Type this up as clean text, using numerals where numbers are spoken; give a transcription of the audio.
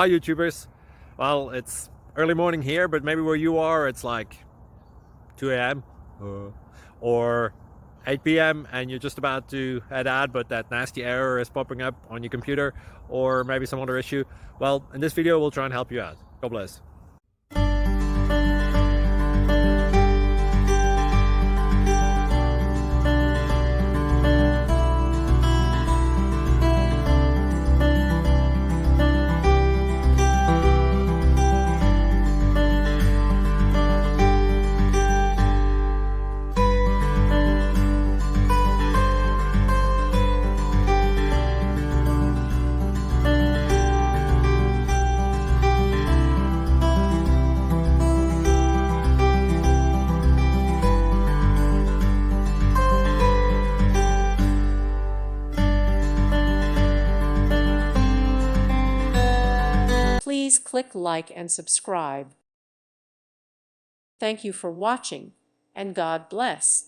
Hi YouTubers. Well, it's early morning here, but maybe where you are it's like 2 a.m. or 8 p.m. and you're just about to head out, but that nasty error is popping up on your computer, or maybe some other issue. Well, in this video we'll try and help you out. God bless. Please click like and subscribe. Thank you for watching, and God bless.